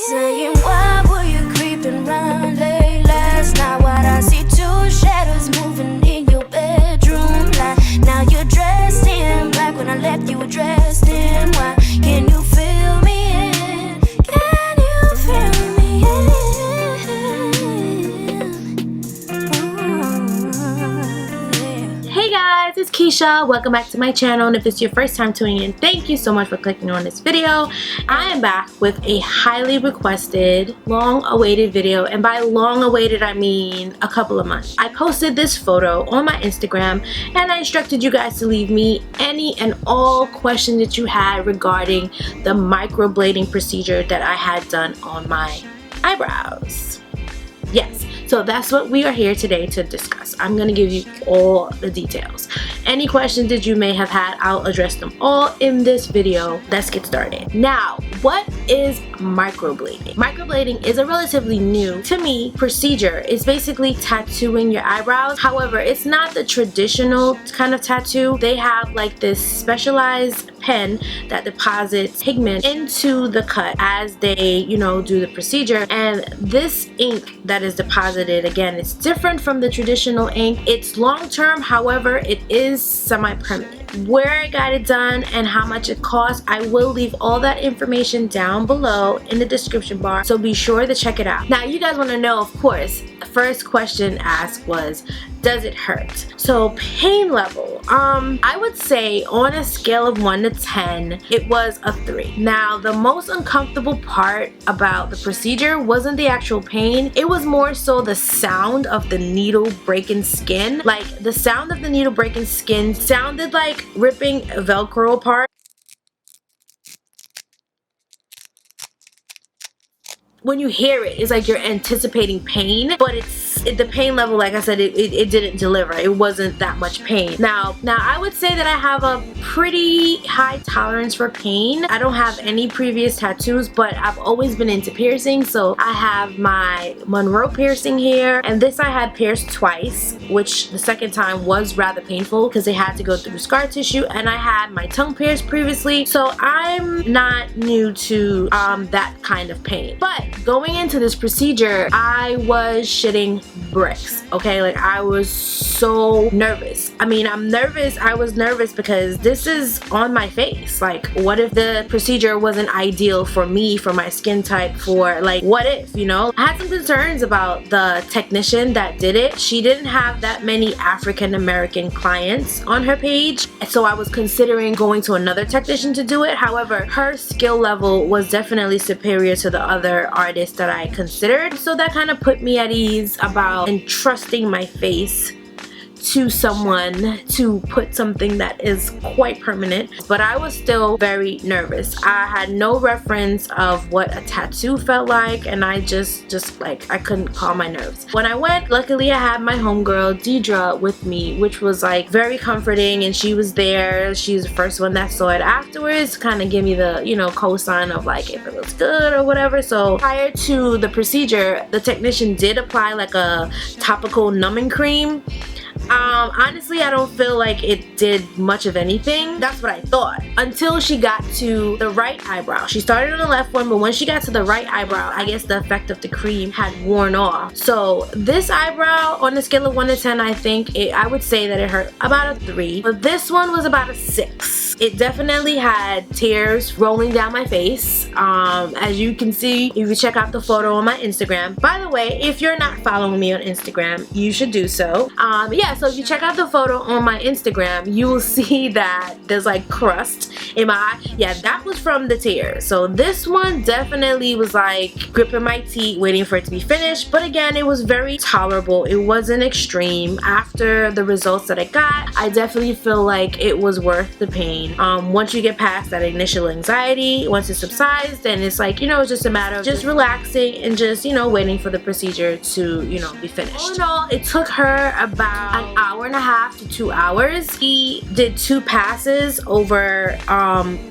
saying, why were you creeping round late last night? Why'd I see two shadows moving in your bedroom light? Now you're dressed in black when I left you were dressed in white. Can you feel me in? Can you feel me in? Hey guys, it's Keisha. Welcome back to my channel, and if it's your first time tuning in, thank you so much for clicking on this video. I am back with a highly requested, long-awaited video, and by long-awaited I mean a couple of months. I posted this photo on my Instagram and I instructed you guys to leave me any and all questions that you had regarding the microblading procedure that I had done on my eyebrows. Yes, so that's what we are here today to discuss. I'm going to give you all the details. Any questions that you may have had, I'll address them all in this video. Let's get started. Now, what is microblading? Microblading is a relatively new, to me, procedure. It's basically tattooing your eyebrows. However, it's not the traditional kind of tattoo. They have like this specialized pen that deposits pigment into the cut as they, do the procedure. And this ink that is deposited, again, it's different from the traditional ink. It's long-term, however, it is semi-permanent. Where I got it done and how much it costs, I will leave all that information down below in the description bar, so be sure to check it out. Now, you guys want to know, of course, the first question asked was, does it hurt? So pain level, I would say on a scale of 1 to 10, it was a 3. Now, the most uncomfortable part about the procedure wasn't the actual pain. It was more so the sound of the needle breaking skin. Like, the sound of the needle breaking skin sounded like ripping Velcro apart. When you hear it, it's like you're anticipating pain, but the pain level, like I said, it didn't deliver. It wasn't that much pain. Now I would say that I have a pretty high tolerance for pain. I don't have any previous tattoos, but I've always been into piercing. So I have my Monroe piercing here, and this I had pierced twice, which the second time was rather painful because they had to go through scar tissue, and I had my tongue pierced previously, so I'm not new to that kind of pain. But going into this procedure, I was shitting bricks, okay? Like, I was so nervous. I mean, I was nervous because this is on my face. Like, what if the procedure wasn't ideal for me, for my skin type, for like, what if, I had some concerns about the technician that did it. She didn't have that many African American clients on her page, so I was considering going to another technician to do it. However, her skill level was definitely superior to the other artists that I considered, so that kind of put me at ease about entrusting my face to someone to put something that is quite permanent. But I was still very nervous. I had no reference of what a tattoo felt like, and I just like, I couldn't calm my nerves. When I went, luckily I had my homegirl Deidre with me, which was like very comforting, and she was there. She was the first one that saw it afterwards, kind of give me the cosign of like if it looks good or whatever. So prior to the procedure, the technician did apply like a topical numbing cream. Honestly, I don't feel like it did much of anything. That's what I thought, until she got to the right eyebrow. She started on the left one, but when she got to the right eyebrow, I guess the effect of the cream had worn off. So this eyebrow, on a scale of 1 to 10, I think I would say that it hurt about a 3, but this one was about a 6. It definitely had tears rolling down my face. As you can see, if you check out the photo on my Instagram. By the way, if you're not following me on Instagram, you should do so. Yeah, so if you check out the photo on my Instagram, you will see that there's like crust in my eye. Yeah, that was from the tears. So this one definitely was like gripping my teeth, waiting for it to be finished. But again, it was very tolerable. It wasn't extreme. After the results that I got, I definitely feel like it was worth the pain. Once you get past that initial anxiety, once it subsides, then it's like, it's just a matter of just relaxing and just, waiting for the procedure to, be finished. All in all, it took her about an hour and a half to 2 hours. He did 2 passes over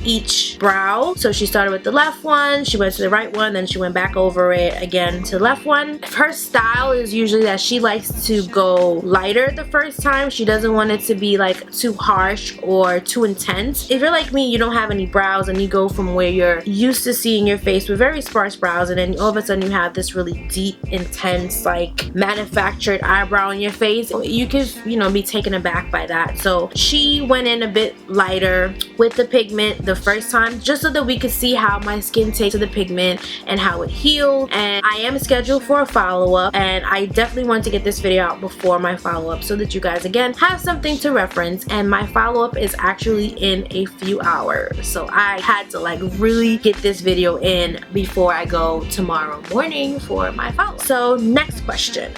each brow. So she started with the left one, she went to the right one, then she went back over it again to the left one. Her style is usually that she likes to go lighter the first time. She doesn't want it to be like too harsh or too intense. intense. If you're like me, you don't have any brows and you go from where you're used to seeing your face with very sparse brows, and then all of a sudden you have this really deep, intense, like manufactured eyebrow on your face, you could, you know, be taken aback by that. So she went in a bit lighter with the pigment the first time, just so that we could see how my skin takes to the pigment and how it healed. And I am scheduled for a follow-up, and I definitely want to get this video out before my follow-up so that you guys again have something to reference. And my follow-up is actually in a few hours, so I had to like really get this video in before I go tomorrow morning for my follow-up. So next question.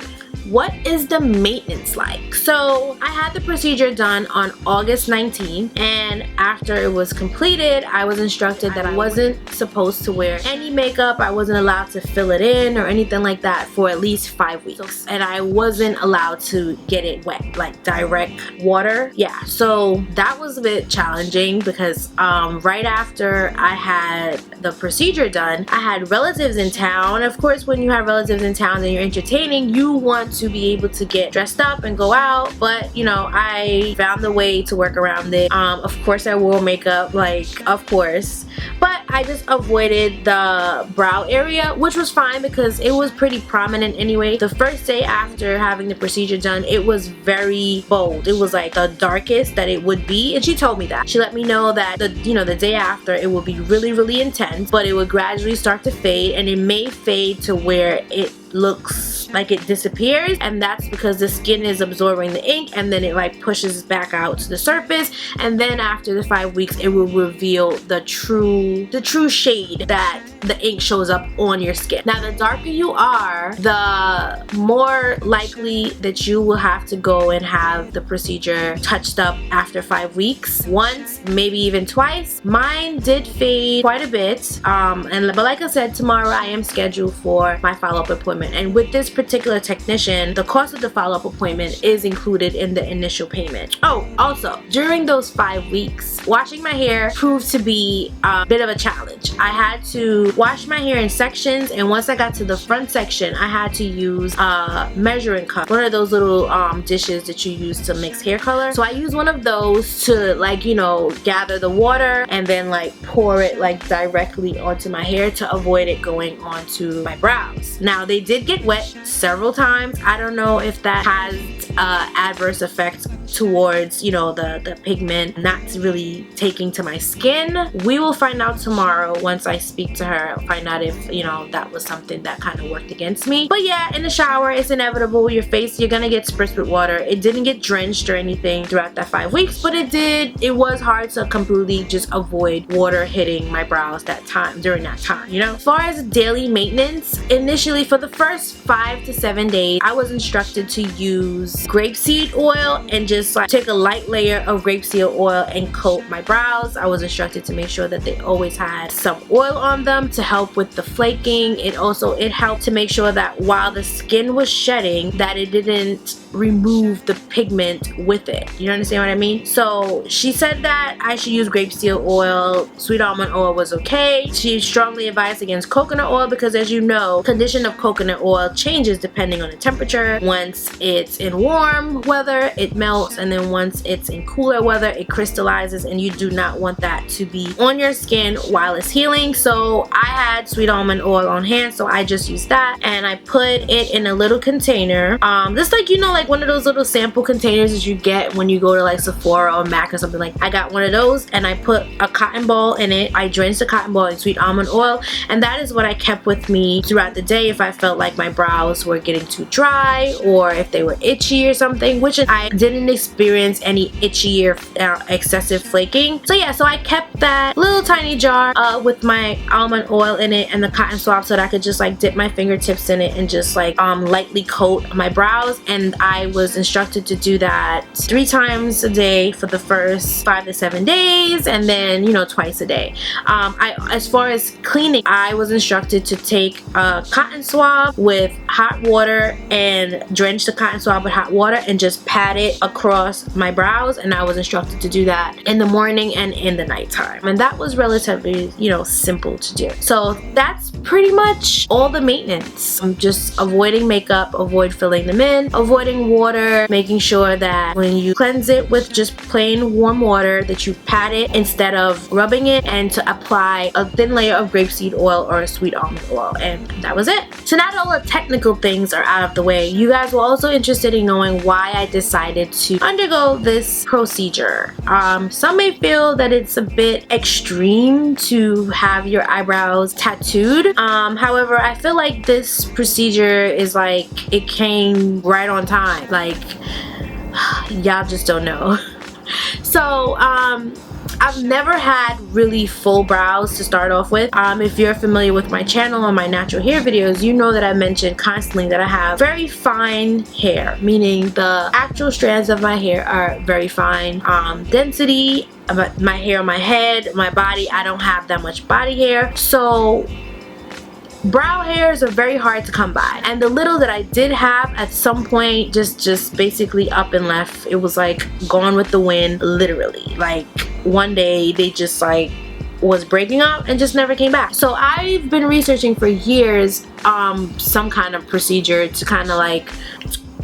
What is the maintenance like? So I had the procedure done on August 19th, and after it was completed, I was instructed that I wasn't supposed to wear any makeup. I wasn't allowed to fill it in or anything like that for at least 5 weeks, and I wasn't allowed to get it wet, like direct water. Yeah, so that was a bit challenging because right after I had the procedure done, I had relatives in town. Of course, when you have relatives in town and you're entertaining, you want to be able to get dressed up and go out, but you know, I found a way to work around it. Of course I wore makeup, like of course, but I just avoided the brow area, which was fine because it was pretty prominent anyway. The first day after having the procedure done, it was very bold. It was like the darkest that it would be, and she told me that. She let me know that the day after it would be really intense, but it would gradually start to fade, and it may fade to where it looks like it disappears, and that's because the skin is absorbing the ink, and then it like pushes back out to the surface, and then after the 5 weeks it will reveal the true shade that the ink shows up on your skin. Now the darker you are, the more likely that you will have to go and have the procedure touched up after 5 weeks, once, maybe even twice. Mine did fade quite a bit, but like I said, tomorrow I am scheduled for my follow-up appointment. And with this particular technician, the cost of the follow-up appointment is included in the initial payment. Oh, also, during those 5 weeks, washing my hair proved to be a bit of a challenge. I had to wash my hair in sections, and once I got to the front section, I had to use a measuring cup, one of those little dishes that you use to mix hair color. So I used one of those to, like, you know, gather the water and then like pour it like directly onto my hair to avoid it going onto my brows. Now they did get wet several times. I don't know if that has adverse effects towards, you know, the pigment not really taking to my skin. We will find out tomorrow once I speak to her, find out if, you know, that was something that kind of worked against me. But yeah, in the shower, it's inevitable. Your face, you're gonna get spritzed with water. It didn't get drenched or anything throughout that 5 weeks, but it was hard to completely just avoid water hitting my brows during that time, you know. As far as daily maintenance, initially for the first 5 to 7 days, I was instructed to use grapeseed oil and just like take a light layer of grapeseed oil and coat my brows. I was instructed to make sure that they always had some oil on them to help with the flaking. It helped to make sure that while the skin was shedding, that it didn't remove the pigment with it. You understand what I mean? So she said that I should use grapeseed oil. Sweet almond oil was okay. She strongly advised against coconut oil because, as you know, condition of coconut oil changes depending on the temperature. Once it's in warm weather, it melts, and then once it's in cooler weather, it crystallizes, and you do not want that to be on your skin while it's healing. So I had sweet almond oil on hand, so I just used that, and I put it in a little container, just like, you know, like one of those little sample containers that you get when you go to like Sephora or Mac or something. Like, I got one of those, and I put a cotton ball in it. I drenched the cotton ball in sweet almond oil, and that is what I kept with me throughout the day if I felt like my brows were getting too dry or if they were itchy or something, which I didn't experience any itchy or excessive flaking. So yeah, so I kept that little tiny jar with my almond oil in it and the cotton swab so that I could just like dip my fingertips in it and just like lightly coat my brows. And I was instructed to do that 3 times a day for the first 5 to 7 days, and then, you know, twice a day. As far as cleaning, I was instructed to take a cotton swab with hot water and drench the cotton swab with hot water and just pat it across my brows, and I was instructed to do that in the morning and in the nighttime, and that was relatively, you know, simple to do. So that's pretty much all the maintenance. I'm just avoiding makeup, avoid filling them in, avoiding plain water, making sure that when you cleanse it with just plain warm water that you pat it instead of rubbing it, and to apply a thin layer of grapeseed oil or a sweet almond oil, and that was it. So now that all the technical things are out of the way, you guys were also interested in knowing why I decided to undergo this procedure. Some may feel that it's a bit extreme to have your eyebrows tattooed. However, I feel like this procedure is like, it came right on time. Like, y'all just don't know. So, I've never had really full brows to start off with. If you're familiar with my channel and my natural hair videos, you know that I mention constantly that I have very fine hair, meaning the actual strands of my hair are very fine density. My hair on my head, my body, I don't have that much body hair. So brow hairs are very hard to come by, and the little that I did have at some point just basically up and left. It was like gone with the wind, literally. Like one day they just like was breaking up and just never came back. So I've been researching for years some kind of procedure to kind of like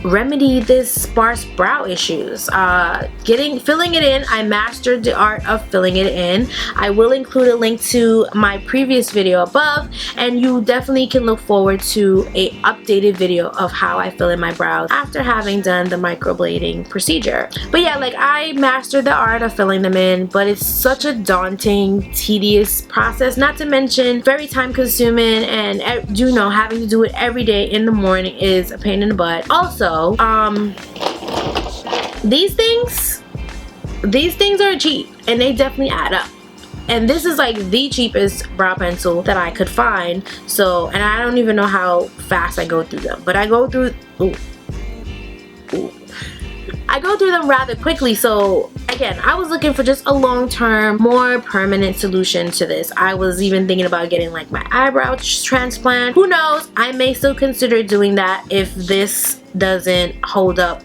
remedy this sparse brow issues. Filling it in, I mastered the art of filling it in. I will include a link to my previous video above, and you definitely can look forward to a updated video of how I fill in my brows after having done the microblading procedure. But yeah, like I mastered the art of filling them in, but it's such a daunting, tedious process, not to mention very time consuming, and you know, having to do it every day in the morning is a pain in the butt. Also, these things are cheap, and they definitely add up. And this is like the cheapest brow pencil that I could find. So, and I don't even know how fast I go through them, but I go through I go through them rather quickly. So again, I was looking for just a long-term, more permanent solution to this. I was even thinking about getting like my eyebrow transplant. Who knows? I may still consider doing that if this doesn't hold up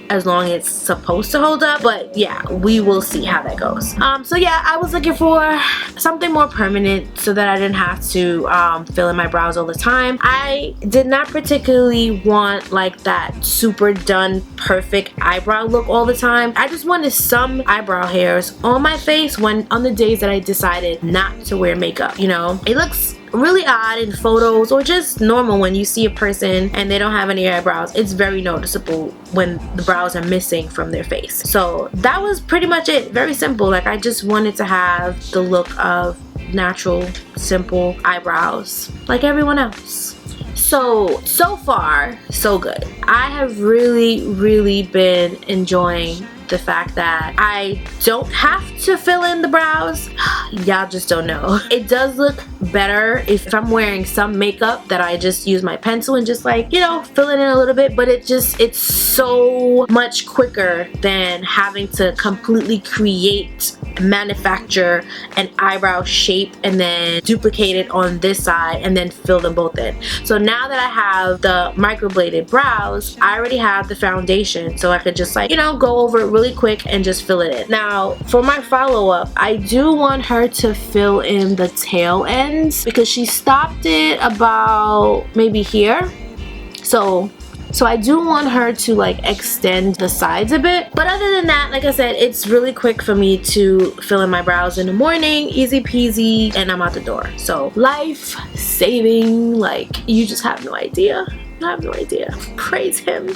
as long as it's supposed to hold up. But yeah, we will see how that goes. So yeah, I was looking for something more permanent so that I didn't have to fill in my brows all the time. I did not particularly want like that super done perfect eyebrow look all the time. I just wanted some eyebrow hairs on my face on the days that I decided not to wear makeup. You know, it looks really odd in photos, or just normal when you see a person and they don't have any eyebrows. It's very noticeable when the brows are missing from their face. So that was pretty much it. Very simple. Like I just wanted to have the look of natural, simple eyebrows like everyone else. So far, so good. I have really been enjoying the fact that I don't have to fill in the brows. Y'all just don't know. It does look better if I'm wearing some makeup that I just use my pencil and just like, you know, fill it in a little bit, but it's so much quicker than having to completely manufacture an eyebrow shape and then duplicate it on this side and then fill them both in. So now that I have the microbladed brows, I already have the foundation, so I could just like, you know, go over it really quick and just fill it in. Now for my follow-up, I do want her to fill in the tail ends because she stopped it about maybe here. So I do want her to like extend the sides a bit. But other than that, like I said, it's really quick for me to fill in my brows in the morning, easy peasy, and I'm out the door. So life saving, like you just have no idea. You have no idea. Praise him.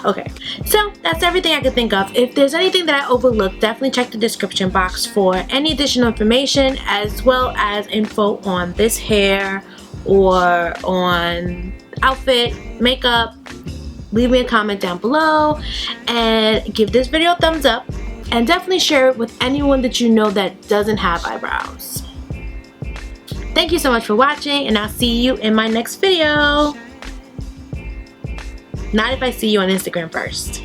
Okay, so that's everything I could think of. If there's anything that I overlooked, definitely check the description box for any additional information, as well as info on this hair or on outfit, makeup. Leave me a comment down below and give this video a thumbs up, and definitely share it with anyone that you know that doesn't have eyebrows. Thank you so much for watching, and I'll see you in my next video. Not if I see you on Instagram first.